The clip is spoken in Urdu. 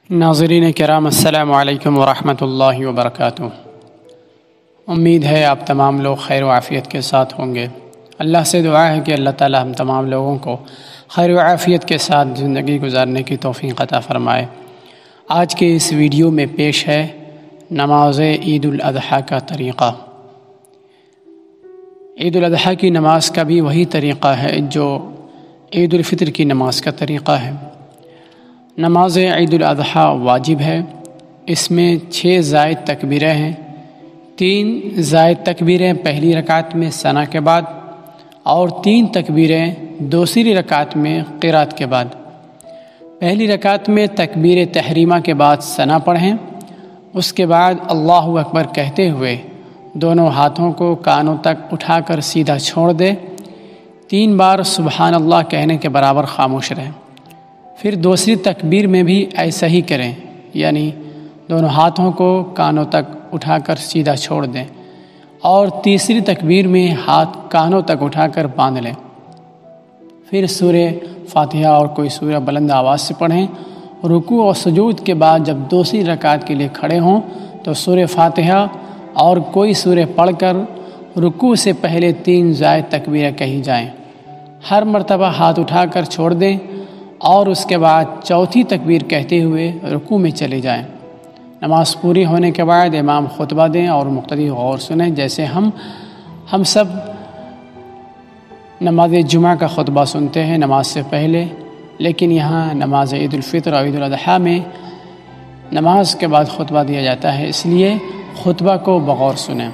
ناظرین کرام السلام علیکم ورحمۃ اللہ وبرکاتہ۔ امید ہے آپ تمام لوگ خیر و عافیت کے ساتھ ہوں گے۔ اللہ سے دعا ہے کہ اللہ تعالی ہم تمام لوگوں کو خیر و عافیت کے ساتھ زندگی گزارنے کی توفیق عطا فرمائے۔ آج کے اس ویڈیو میں پیش ہے نماز عید الاضحیٰ کا طریقہ۔ عید الاضحیٰ کی نماز کا بھی وہی طریقہ ہے جو عید الفطر کی نماز کا طریقہ ہے۔ نماز عید الاضحیٰ واجب ہے۔ اس میں 6 زائد تکبیریں ہیں۔ 3 زائد تکبیریں پہلی رکعت میں ثنا کے بعد اور 3 تکبیریں دوسری رکعت میں قرات کے بعد۔ پہلی رکعت میں تکبیر تحریمہ کے بعد ثنا پڑھیں، اس کے بعد اللہ اکبر کہتے ہوئے دونوں ہاتھوں کو کانوں تک اٹھا کر سیدھا چھوڑ دیں۔ 3 بار سبحان اللہ کہنے کے برابر خاموش رہیں۔ پھر دوسری تکبیر میں بھی ایسا ہی کریں، یعنی دونوں ہاتھوں کو کانوں تک اٹھا کر سیدھا چھوڑ دیں اور تیسری تکبیر میں ہاتھ کانوں تک اٹھا کر باندھ لیں۔ پھر سورہ فاتحہ اور کوئی سورہ بلند آواز سے پڑھیں۔ رکوع اور سجود کے بعد جب دوسری رکعت کے لیے کھڑے ہوں تو سورہ فاتحہ اور کوئی سورہ پڑھ کر رکوع سے پہلے 3 زائد تکبیریں کہی جائیں۔ ہر مرتبہ ہاتھ اٹھا کر چھوڑ دیں اور اس کے بعد چوتھی تکبیر کہتے ہوئے رکوع میں چلے جائیں۔ نماز پوری ہونے کے بعد امام خطبہ دیں اور مقتدی غور سنیں، جیسے ہم سب نماز جمعہ کا خطبہ سنتے ہیں نماز سے پہلے، لیکن یہاں نماز عید الفطر اور عید الاضحیٰ میں نماز کے بعد خطبہ دیا جاتا ہے، اس لیے خطبہ کو بغور سنیں۔